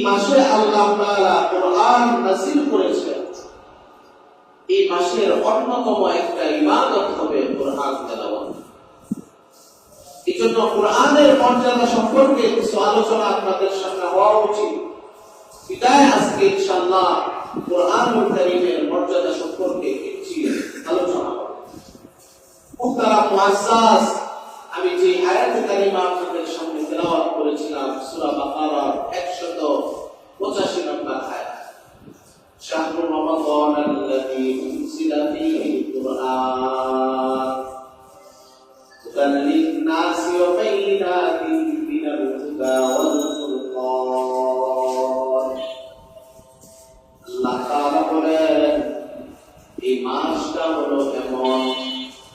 মাসে আল্লাহ তাআলা কোরআন নাযিল করেছেন। এই মাসের অন্যতম একটা ইবাদত হবে কোরআন তেলাওয়াত। এজন্য কোরআনের মর্যাদা সম্পর্কে কিছু আলোচনা আপনাদের সামনে হওয়া উচিত। বিদায় আজকে ইনশাআল্লাহ কোরআনুল কারীমের মর্যাদা সম্পর্কে কিছু আলোচনা হবে। মুহতারাম মুআজ্জাজ, আমি যে আয়াতে কারিমা আপনাদের সামনে তেলাওয়াত করেছিলাম সূরা বাকারার 185 নম্বর আয়াত, শাহরুর রমাদানাল্লাযী উনজিলা ফীহিল কুরআন হুদাল লিন-নাসি ওয়া বাইয়িনাতিন মিনাল হুদা ওয়াল ফুরকান। আল্লাহ তাআলা বলেন, এই মাসটা হলো এমন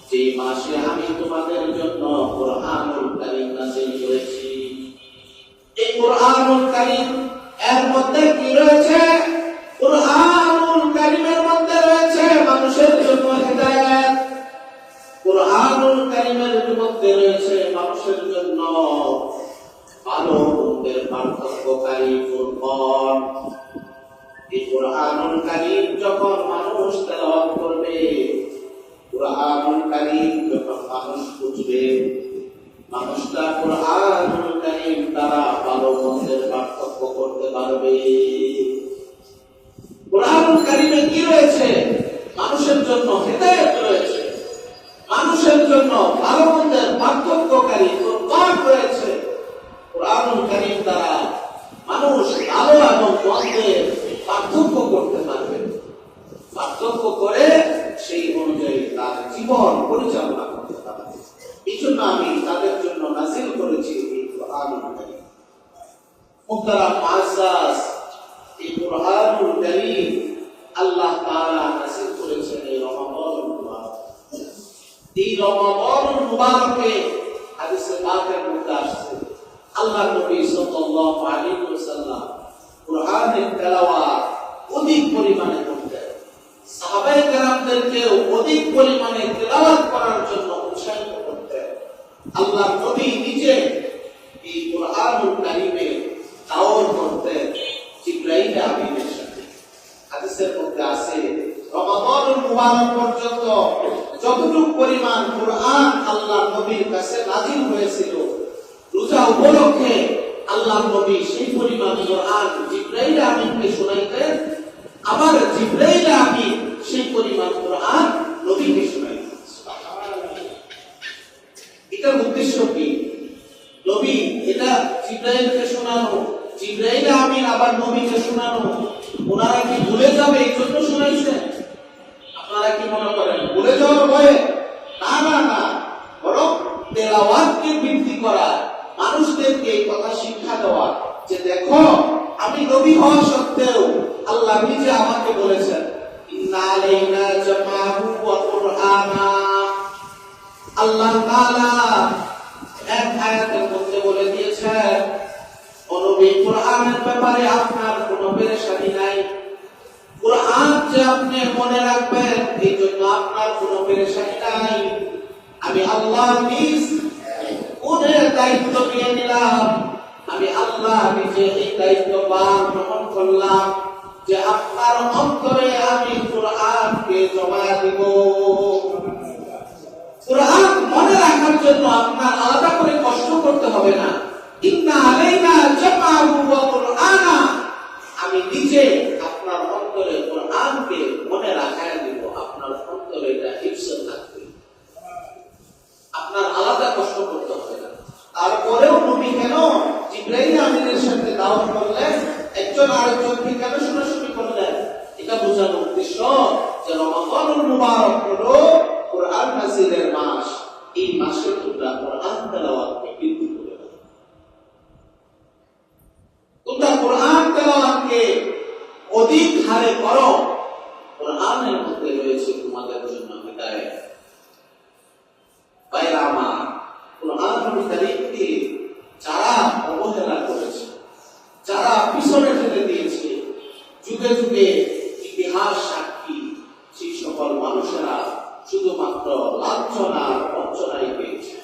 যে মাসে আমি তোমাদের জন্য কোরআনুল কারীম নাযিল করেছি। এই কোরআনুল কারীম এর মধ্যে কি রয়েছে? কোরআনুল কারীমের মধ্যে রয়েছে মানুষের জন্য হিদায়াত। কোরআনুল কারীমের মধ্যে রয়েছে মানুষের জন্য ভালো মন্দের পার্থক্যকারী ফুরকান। এই কোরআনুল কারীম যখন মানুষ তেলাওয়াত করবে, কোরআনুল কারীম যখন মানুষ বুঝবে, মানুষটা কোরআনুল কারীম দ্বারা ভালো মন্দের পার্থক্য করতে পারবে। কোরআনুল কারীমে কি রয়েছে? মানুষের জন্য হিদায়াত রয়েছে, মানুষের জন্য ভালো মন্দের পার্থক্যকারী ফুরকান রয়েছে। কোরআনুল কারীম দ্বারা মানুষ ভালো এবং মন্দের পার্থক্য করতে পারবে, পার্থক্য করে সেই অনুযায়ী তার জীবন পরিচালনা করতে পারবে। এই জন্য আমি তাদের জন্য নাযিল করেছি এই কোরআনুল কারীম। মুহতারাম মুআজ্জাজ, এই কোরআনুল কারীম আল্লাহ তাআলা নাযিল করেছেন এই রমাদানুল মুবারক। এই রমাদানুল মুবারকে হাদিসে পাকের মধ্যে আসছে, আল্লাহ নবী সাল্লাল্লাহু আলাইহি ওয়াসাল্লাম কোরআনের তেলাওয়াত অধিক পরিমাণে করতেন। সাহাবায়ে কেরামদেরকে অধিক পরিমাণে তেলাওয়াত করার জন্য উৎসাহিত করতেন। আল্লাহ নবী নিজে এই কোরআনুল কারীমে দাওয়াত করতেন জিবরাইল আমিনের সাথে। হাদিসের মধ্যে আছে, রমাদানুল মুবারক পর্যন্ত যতটুকু পরিমাণ কোরআন আল্লাহ নবীর কাছে নাযিল হয়েছিল, রোজা উপলক্ষে আল্লাহ নবী সেই পরিমাণ কোরআন জিবরাইল আমিনকে শোনাইতেন, আবার জিবরাইল আমিন সেই পরিমাণ কোরআন নবীকে শোনাইতেন। এটার উদ্দেশ্য কি? নবী এটা জিবরাইলকে শোনানো, জিবরাইল আমিন আবার নবীকে শোনানো। ওনারা কি ভুলে যাবে এই জন্য শোনাইছেন? আপনারা কি মনে করেন ভুলে যাওয়ার ভয়ে? না না না, বরং তেলাওয়াতকে বৃদ্ধি করা, মানুষদেরকে এই কথা শিক্ষা দেওয়া যে দেখো, আমি নবী হওয়া সত্ত্বেও আল্লাহ নিজে আমাকে বলেছেন, ইন্না আলাইনা জামাহু ওয়া কুরআনা। আল্লাহ তাআলা এক আয়াতের মধ্যে বলে দিয়েছেন, ও নবী, কোরআনের ব্যাপারে আপনার কোনো পেরেশানি নাই। কোরআন যে আপনি মনে রাখবেন এই জন্য আপনার কোনো পেরেশানি নাই। আমি আল্লাহ নিজ ওদের দায়িত্ব নিয়ে নিলাম। আমি আল্লাহ নিজে এই দায়িত্ব গ্রহণ করলাম যে আপনার অন্তরে আমি কোরআনকে জমা দিব। কোরআন মনে রাখার জন্য আপনার আলাদা করে কষ্ট করতে হবে না। ইন্না আলাইনা জামাহু ওয়া কুরআনা, আমি নিজে আপনার অন্তরে কোরআনকে মনে রাখায় দিব, আপনার অন্তরে এটা হিফজ থাকবে, আপনার আলাদা কষ্ট করতে হবে না। তারপরেও নবী কেন জিবরাইল আমিনের সাথে দাওয়াত করলেন, একজন আরেকজনকে কেন শোনাশুনি করলেন? এটা বোঝানোর উদ্দেশ্য যে রমাদানুল মুবারক হলো কোরআন নাযিলের মাস। এই মাসে তোমরা কোরআন তেলাওয়াতকে বৃদ্ধি করে দাও, তোমরা কোরআন তেলাওয়াতকে অধিক হারে করো। কোরআনের মধ্যে রয়েছে তোমাদের জন্য হিদায়াত। ভাইরা আমার, কোরআনুল কারীমকে যারা অবহেলা করেছে, যারা পিছনে ফেলে দিয়েছে, যুগে যুগে ইতিহাস সাক্ষী, সেই সকল মানুষেরা শুধুমাত্র লাঞ্ছনা বঞ্চনাই পেয়েছে।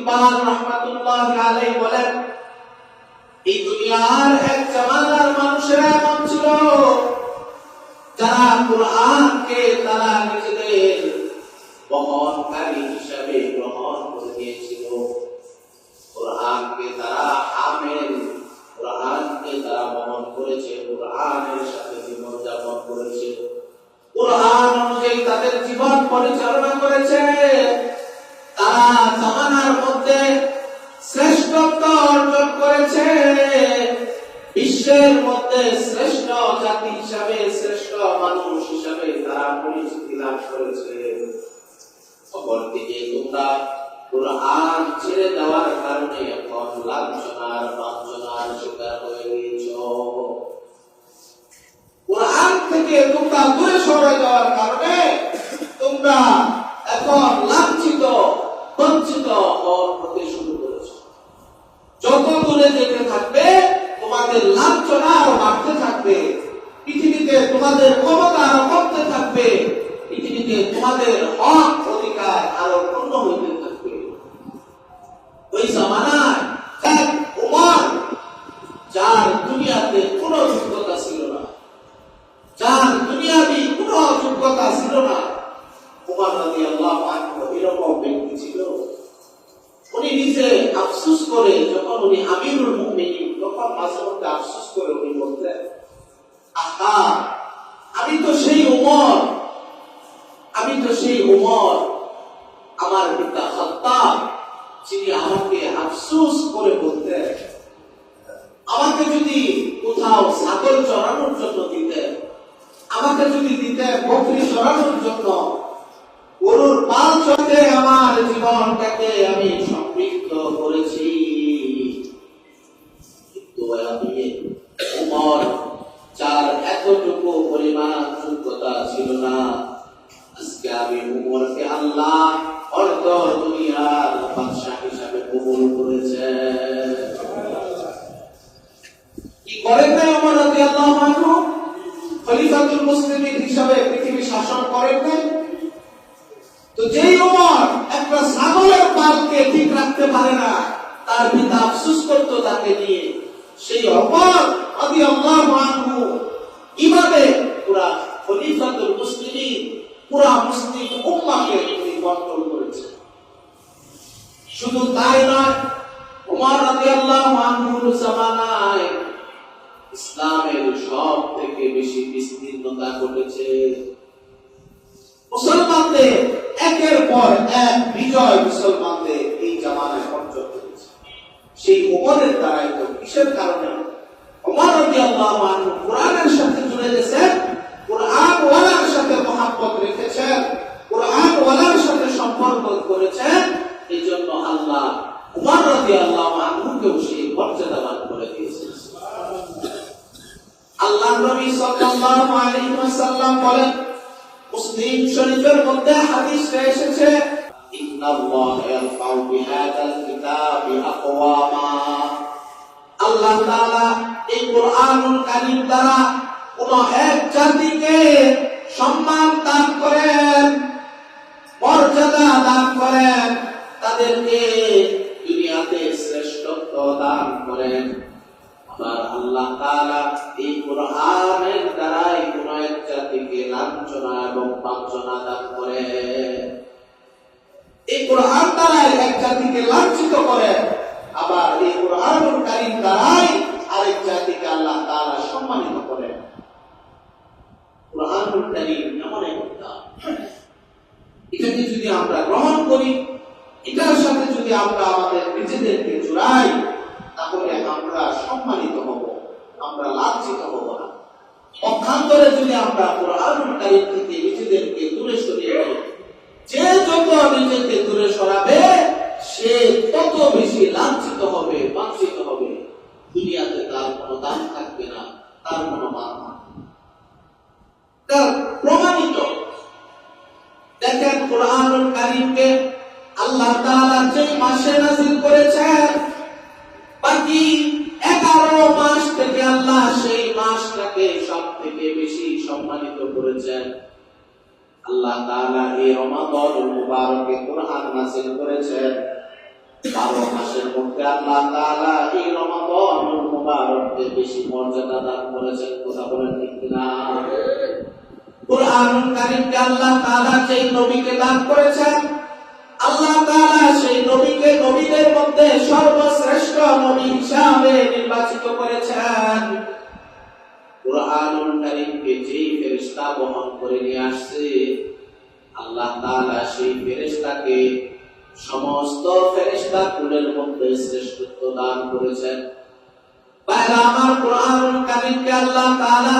হিব্বান রাহমাতুল্লাহি আলাইহি বলেন, এই দুনিয়ার এক জামানার মানুষেরা এমন ছিল যারা কুরআনকে তারা নিজেদের বহনকারী হিসাবে গ্রহণ করে নিয়েছিল। কুরআনকে তারা হামেল, কুরআনকে তারা বহন করেছে, কুরআনের সাথে জীবন যাপন করেছে, কুরআন অনুযায়ী তাদের জীবন পরিচালনা করেছে। তারা জামানার মধ্যে শ্রেষ্ঠত্ব অর্জন করেছে, বিশ্বের মধ্যে শ্রেষ্ঠ জাতি হিসাবে, শ্রেষ্ঠ মানুষ হিসাবে তারা পরিচিতি লাভ করেছে। অপরদিকে তোমরা কুরআন ছেড়ে দেওয়ার কারণে এখন লাঞ্ছনার বঞ্চনার শিকার হয়ে গিয়েছ। কুরআন থেকে তোমরা দূরে সরে যাওয়ার কারণে তোমরা এখন লাঞ্ছিত বঞ্চিত হতে শুরু করেছ। যত দূরে যেতে থাকবে তোমাদের লাঞ্ছনা আরো বাড়তে থাকবে, পৃথিবীতে তোমাদের ক্ষমতা আরো কমতে থাকবে, পৃথিবীতে তোমাদের হক অধিকার আরো পূর্ণ হইতে থাকবে। ওই জামানায় এক উমর, যার দুনিয়াতে কোনো যোগ্যতা ছিল না, যার দুনিয়াবি কোনো যোগ্যতা ছিল না, উমর রাদিয়াল্লাহু আনহু এরকম ব্যক্তি ছিল। উনি নিজে আফসোস করে, যখন উনি আমিরুল মুমিনিন, তখন মাঝে মধ্যে আফসোস করে উনি বলতেন, আহা, আমি তো সেই উমর, আমি তো সেই উমর, আমার পিতা খাত্তাব, যিনি আমাকে আফসোস করে বলতেন, আমাকে যদি কোথাও ছাগল চড়ানোর জন্য দিতেন, আমাকে যদি দিতেন বকরি চড়ানোর জন্য, গরুর পাল চড়তে আমার জীবনটাকে আমি সম্পৃক্ত করেছি। কিন্তু আমি উমর, যার এতটুকু পরিমাণ যোগ্যতা ছিল না, আজকে আমি উমরকে আল্লাহ অর্ধ দুনিয়ার বাদশা হিসাবে কবুল করেছে। কি করেন নাই উমর রাদিয়াল্লাহু আনহু? খলিফাতুল মুসলিমিন হিসাবে পৃথিবী শাসন করেন নাই? তো যেই উমর একটা ছাগলের পালকে ঠিক রাখতে পারে না, তার পিতা আফসোস করতো তাকে নিয়ে, সেই উমর রাদিয়াল্লাহু আনহু কিভাবে পুরা খলিফাতুল মুসলিমিন, পুরা মুসলিম উম্মাহকে তিনি কন্ট্রোল করেছে। শুধু তাই নয়, উমর রাদিয়াল্লাহু আনহুর জামানায় ইসলামের সব থেকে বেশি বিস্তীর্ণতা ঘটেছে। মুসলমানদের একের পর এক বিজয় মুসলমানদের এই জামানায় অর্জন করেছে। সেই উমরের দ্বারাই তো। কিসের কারণে? উমর রাদিয়াল্লাহু আনহু কোরআনের সাথে জুড়ে গেছেন, কোরআন ওয়ালার সাথে মহব্বত রেখেছেন, কোরআন ওয়ালার সাথে সম্পর্ক করেছেন। এই জন্য আল্লাহ উমর রাদিয়াল্লাহু আনহুকেও সেই মর্যাদাবান করে দিয়েছেন। আল্লাহ নবী সাল্লাল্লাহু আলাইহি ওয়াসাল্লাম বলেন, মুসলিম শরীফের মধ্যে হাদিসে এসেছে, ইন্নাল্লাহা ইয়ারফাউ বিহাদাল কিতাবি আকওয়ামা, আল্লাহ তাআলা এই কোরআনুল কারীম দ্বারা কোন এক জাতিকে সম্মান দান করেন, মর্যাদা দান করেন, তাদেরকে দুনিয়াতে শ্রেষ্ঠত্ব দান করেন। আবার আল্লাহ তাআলা এই কোরআনের দ্বারাই কোন এক জাতিকে লাঞ্ছনা এবং বঞ্চনা দান করেন। এই কোরআন দ্বারাই এক জাতিকে লাঞ্ছিত করেন, আবার এই কোরআনুল কারীম দ্বারাই আরেক জাতিকে আল্লাহ তাআলা সম্মানিত করেন। কোরআনুল কারীম এমন একটা, এটাকে যদি আমরা গ্রহণ করি, এটার সাথে যদি আমরা আমাদের নিজেদেরকে জোড়াই, তাহলে আমরা সম্মানিত হব, আমরা লাঞ্ছিত হব না। পক্ষান্তরে যদি আমরা কোরআনুল কারীম থেকে নিজেদেরকে দূরে সরিয়ে দিই, যে যত নিজেকে দূরে সরাবে সে তত বেশি লাঞ্ছিত হবে, বঞ্চিত হবে। দুনিয়াতে তার কোনো দাম থাকবে না, তার কোনো মান থাকবে না। তার প্রমাণিত দেখেন, কোরআনুল কারীমকে আল্লাহ তাআলা যে মাসে নাযিল করেছেন, বাকি 11 মাস থেকে আল্লাহ সেই মাসটাকে সব থেকে বেশি সম্মানিত করেছেন। আল্লাহ তাআলা এই রমাদানুল মুবারকে কোরআন নাযিল করেছেন, তবে আল্লাহ তাআলা এই রমাদানুল মুবারককে বেশি মর্যাদা দান করেছেন। কথা বলেন ঠিক কিনা? কুরআনুল কারীমকে আল্লাহ তাআলা যেই নবীকে দান করেছেন, আল্লাহ তাআলা সেই নবীকে নবীদের মধ্যে সর্বশ্রেষ্ঠ নবী হিসাবে নির্বাচিত করেছেন। কুরআনুল কারীমকে যেই ফেরেশতা বহন করে নিয়ে আসছে, আল্লাহ তাআলা সেই ফেরেশতাকে সমস্ত ফেরেশতা কুলের মধ্যে শ্রেষ্ঠত্ব দান করেছেন। বাইরে আমার কুরআনুল কারীমকে আল্লাহ তাআলা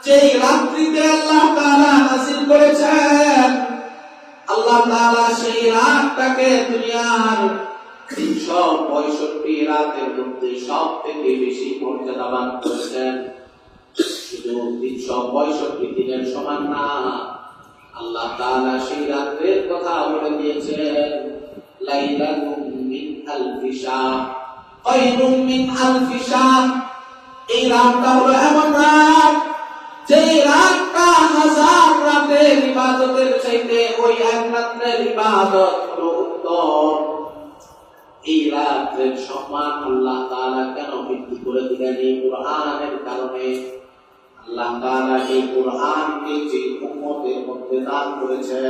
যেই রাত্রিতে আল্লাহ তাআলা নাযিল করেছেন, আল্লাহ তাআলা সেই রাতটাকে দুনিয়ার 365 রাতের মধ্যে সবথেকে বেশি মর্যাদাবান করেছেন। শুধু 365 দিনের সমান না, আল্লাহ তাআলা সেই রাতের কথা বলে দিয়েছেন, লাইলাতুম মিন আলফি শাহর খায়রুম মিন আলফি শাহর। এই রাতটা হলো এমন রাত, যে রাতটা হাজার রাতের ইবাদতের চাইতে ওই এক রাতের ইবাদত হলো উত্তম। এই রাতের সম্মান আল্লাহ তাআলা কেন বৃদ্ধি করে দিলেন? এই কুরআনের কারণে। আল্লাহ তাআলা এই কুরআনকে যে উম্মতের মধ্যে দান করেছে,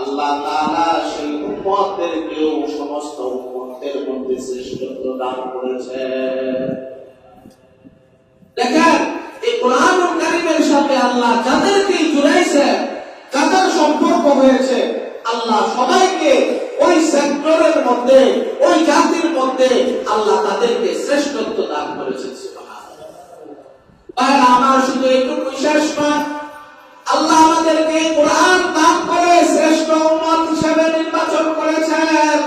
আল্লাহ তাআলা সেই উম্মতদেরকেও সমস্ত উম্মতের মধ্যে শ্রেষ্ঠত্ব দান করেছে। দেখেন, এই কুরআনুল কারীমের সাথে আল্লাহ যাদেরকে জুড়াইছে, যাদের সম্পর্ক হয়েছে, আল্লাহ সবাইকে ওই সেক্টরের মধ্যে, ওই জাতির মধ্যে আল্লাহ তাদেরকে শ্রেষ্ঠত্ব দান করেছেন। সুবহানাল্লাহ। আমার শুধু একটু বিশ্বাস নয়, আল্লাহ আমাদেরকে কুরআন দান করে শ্রেষ্ঠ উম্মত হিসেবে নির্বাচন করেছেন।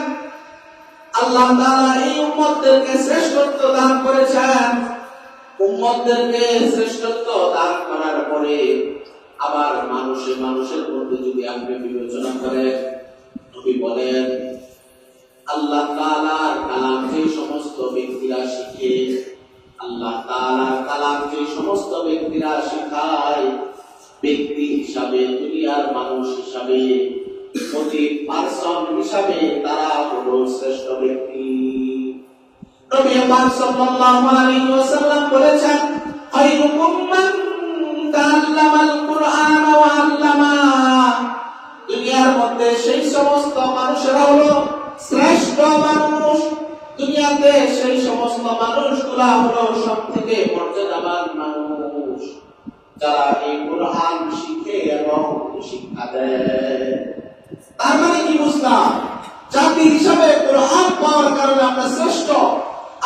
আল্লাহ তাআলা এই উম্মতদেরকে শ্রেষ্ঠত্ব দান করেছেন। উম্মতদেরকে শ্রেষ্ঠত্ব দান করার পরে আবার মানুষের মধ্যে যদি আপনি বিবেচনা করেন, নবী বলেন, আল্লাহ তাআলার কালাম যে সমস্ত ব্যক্তিরা শিখে, আল্লাহ তাআলার কালাম যে সমস্ত ব্যক্তিরা শিখায়, ব্যক্তি হিসাবে, দুনিয়ার মানুষ হিসাবে, প্রতি পার্সন হিসাবে তারা হলো শ্রেষ্ঠ ব্যক্তি। নবী পাক সাল্লাল্লাহু আলাইহি ওয়াসাল্লাম বলেছেন, খায়রুকুম মান তাআল্লামাল কুরআন ওয়া আল্লামা। দুনিয়ার মধ্যে সেই সমস্ত মানুষেরা হলো শ্রেষ্ঠ মানুষ, দুনিয়াতে সেই সমস্ত মানুষগুলা হলো সবথেকে মর্যাদাবান মানুষ, যারা এই কুরআন শিখে এবং শিক্ষা দেয়। তার মানে কি বুঝলাম? জাতি হিসাবে কুরআন পাওয়ার কারণে আমরা শ্রেষ্ঠ,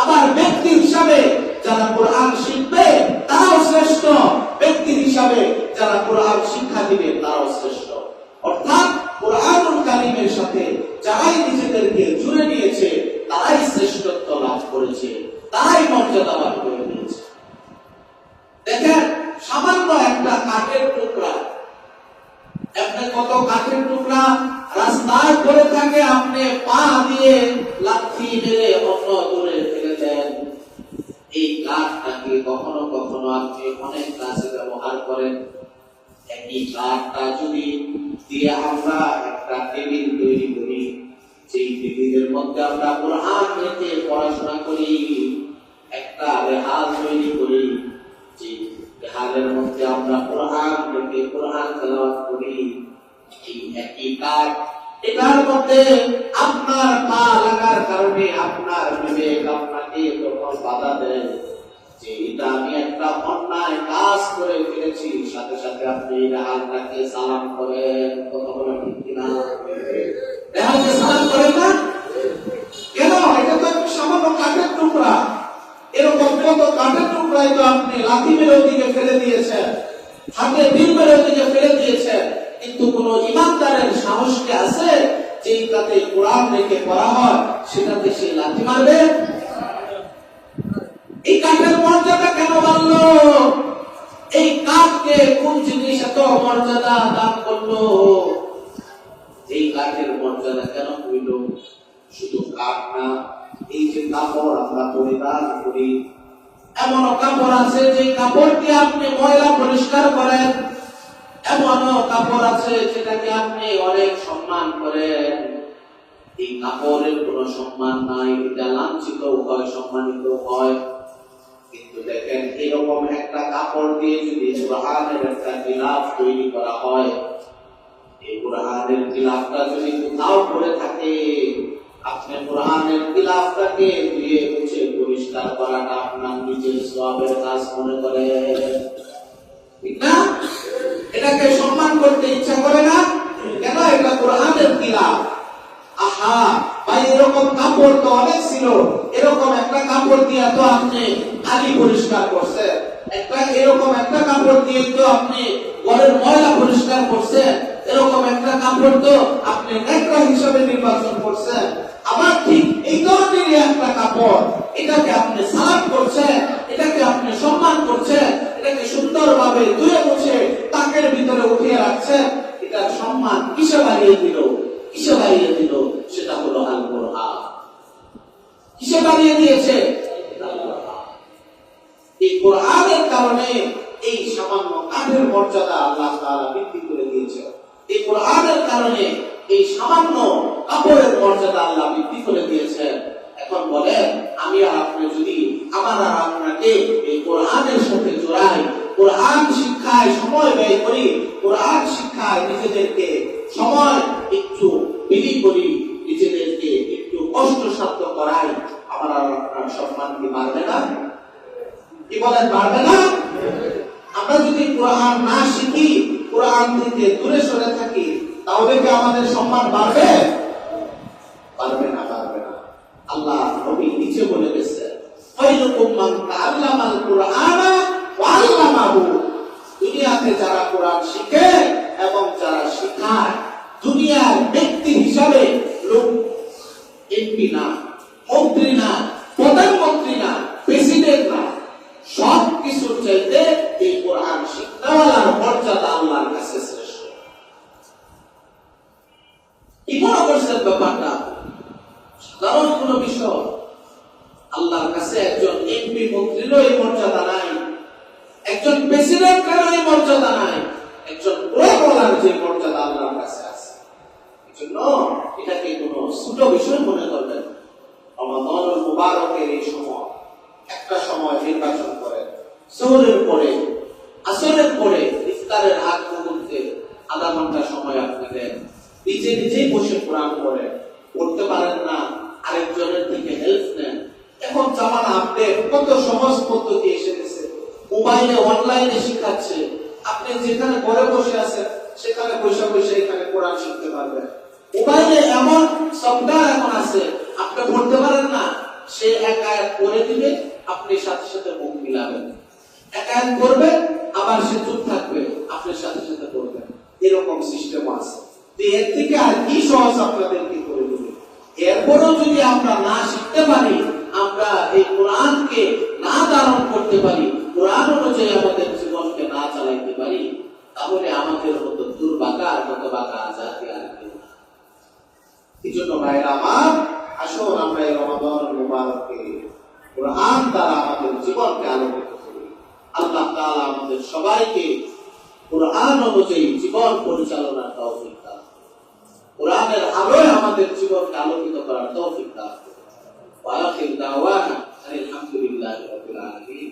আবার ব্যক্তি হিসাবে যারা কুরআন শিখবে তারাও শ্রেষ্ঠ, ব্যক্তি হিসাবে যারা কুরআন শিক্ষা দিবে তারাও শ্রেষ্ঠ। অর্থাৎ কুরআনুল কারীমের সাথে যারাই নিজেদেরকে জুড়ে নিয়েছে তারাই শ্রেষ্ঠত্ব লাভ করেছে, তারাই মর্যাদা লাভ করে নিয়েছে। দেখেন, সামান্য একটা কাঠের টুকরা, আপনি কত কাঠের টুকরা রাস্তায় পড়ে থাকে, আপনি পা দিয়ে লাথি মেরে অন্য দূরে ফেলে দেন। এই কাঠটাকে কখনো কখনো আপনি অনেক কাজে ব্যবহার করেন। একই কাঠটা যদি দিয়ে আমরা একটা টেবিল তৈরি করি, সেই টেবিলের মধ্যে আমরা কুরআন রেখে পড়াশোনা করি, একটা রেহাল তৈরি করি, যে রেহালের মধ্যে আমরা কুরআন রেখে কুরআন তেলাওয়াত করি, এই একই কাঠ, এটার মধ্যে আপনার পা লাগার কারণে আপনার বিবেক আপনাকে তখন বাধা দেয় যে এটা আমি একটা অন্যায় কাজ করে ফেলেছি, সাথে সাথে আপনি রেহালটাকে সালাম করেন। কথা বলা ঠিক কিনা? রেহালকে সালাম করেন না কেন? এটা তো একটা সামান্য কাঠের টুকরা। এরকম কত কাঠের টুকরাই তো আপনি লাথি মেরে ওদিকে ফেলে দিয়েছেন, হাতে বিল মেরে ওদিকে ফেলে দিয়েছেন, কিন্তু কোন ইমানদারের সাহস কি আছে যেটাতে কোরআন রেখে পড়া হয় সেটাতে সে লাথি মারবে? এই কাঠের মর্যাদা কেন বাড়লো? এই কাঠকে কোন জিনিস এত মর্যাদা দান করলো? এই কাঠের মর্যাদা কেন হইল? শুধু কাঠ না, এই যে কাপড় আমরা পরিধান করি, এমন কাপড় আছে যে কাপড় দিয়ে আপনি ময়লা পরিষ্কার করেন, এমন কাপড় আছে যেটাকে আপনি অনেক সম্মান করেন। এই কাপড়ের কোনো সম্মান নাই, এটা লাঞ্ছিত হয়, সম্মানিত হয়। কিন্তু দেখেন এরকম একটা কাপড় দিয়ে যদি কোরআনের একটা গিলাফ তৈরি করা হয়, এই কোরআনের গিলাফটা যদি কোথাও পড়ে থাকে, আপনি কোরআনের গিলাফটাকে ধুয়ে মুছে পরিষ্কার করাটা আপনার নিজের সওয়াবের কাজ মনে করে, ঠিক না? এটাকে সম্মান করতে ইচ্ছা করে না কেন? এটা কোরআনের গিলাফ। আহা ভাই, এরকম কাপড় তো অনেক ছিল, এরকম একটা কাপড় দিয়ে তো আপনি আলি পরিষ্কার করছেন, এরকম একটা কাপড় দিয়ে তো আপনি ঘরের ময়লা পরিষ্কার করছেন, এরকম একটা কাপড় তো আপনি নেকড়া হিসাবে নির্বাচন করছেন। আবার ঠিক এই ধরনের একটা কাপড়, এটাকে আপনি সালাম করছেন, এটাকে আপনি সম্মান করছেন, এটাকে সুন্দরভাবে ধুয়ে মুছে তাকের ভিতরে উঠিয়ে রাখছেন। এটার সম্মান কিসে বাড়িয়ে দিল? কিসে বাড়িয়ে দিল? সেটা হলো আল কোরআন। কিসে বাড়িয়ে দিয়েছে? এই কোরআনের কারণে এই সামান্য কাঠের মর্যাদা আল্লাহ তাআলা বৃদ্ধি করে দিয়েছে। এই কোরআনের কারণে এই সামান্য কাপড়ের মর্যাদা আল্লাহ বৃদ্ধি করে দিয়েছেন। এখন বলেন, আমি আর আপনি যদি আমার আর আপনাকে এই কোরআনের সাথে জোড়াই, কোরআন শিক্ষায় সময় ব্যয় করি, কোরআন শিক্ষায় নিজেদেরকে সময় একটু বিলি করি, নিজেদেরকে একটু কষ্টসাধ্য করাই, আমার আর আপনার সম্মান কি বাড়বে না? কি বলেন, বাড়বে না? আমরা যদি কোরআন না শিখি, কোরআন থেকে দূরে সরে থাকি, তাহলে কি আমাদের সম্মান বাড়বে? পারবে না, পারবে না। আল্লাহ নবী নিচে বলে গেছেন, খায়রুকুম মান তাআল্লামাল কুরআনা ওয়া আল্লামাহু। দুনিয়াতে যারা কোরআন শিখে এবং যারা শেখায়, দুনিয়ার ব্যক্তি হিসাবে লোক এমপি না, মন্ত্রী না, প্রধানমন্ত্রী না, প্রেসিডেন্ট না, সব কিছুর চাইতে এই কোরআন শিক্ষাওয়ালার মর্যাদা আল্লাহর কাছে শ্রেষ্ঠ। কি মনে করছেন ব্যাপারটা? সাধারণ কোন বিষয়। আল্লাহর কাছে একজন এমপি মন্ত্রীরও এই মর্যাদা নাই, একজন প্রেসিডেন্টেরও এই মর্যাদা নাই, একজন কোরআনওয়ালার যে মর্যাদা আল্লাহর কাছে আছে। এজন্য এটাকে কোনো ছোট বিষয় মনে করবেন। রমাদানুল মুবারকের এই সময়, একটা সময় নির্বাচন করেন, জোহরের পরে, আসরের পরে, ইফতারের আগ মুহূর্তে আধা ঘন্টা সময় আপনি দেন, নিজে নিজেই বসে কোরআন পড়েন। পড়তে পারেন না, আরেকজনের থেকে হেল্প নেন। এখন জামানা আপডেট, কত সহজ পদ্ধতি এসে গেছে, মোবাইলে অনলাইনে শিখাচ্ছে। আপনি যেখানে ঘরে বসে আছেন সেখানে বসে বসে এখানে কোরআন শিখতে পারবেন। মোবাইলে এমন সফটওয়্যার এখন আছে, আপনি পড়তে পারেন না, সে এক আয়াত পড়ে দিবে, আপনি সাথে সাথে মুখ মিলাবেন। এক আয়াত করবে, আবার সে চুপ থাকবে, আপনি সাথে সাথে পড়বেন। এরকম সিস্টেম আছে। এর থেকে আর কি সহজ আপনাদেরকে করে দিবে? এরপরও যদি আমরা না শিখতে পারি, আমরা এই কোরআনকে না ধারণ করতে পারি, কোরআন অনুযায়ী আমাদের জীবনকে না চালাইতে পারি, তাহলে আমাদের মতো দুর্ভাগা আর হতভাগা জাতি আর কেউ না। এই জন্য ভাইরা আমার, আসুন আমরা এই রমাদানুল মুবারকে কোরআন দ্বারা আমাদের জীবনকে আলোকিত করি। আল্লাহ তাআলা আমাদের সবাইকে কোরআন অনুযায়ী জীবন পরিচালনার তৌফিক দান, কোরআনের আলোয় আমাদের জীবনকে আলোকিত করার তৌফিক দান। ওয়া আখিরু দাওয়ানা আলহামদুলিল্লাহি রাব্বিল আলামিন।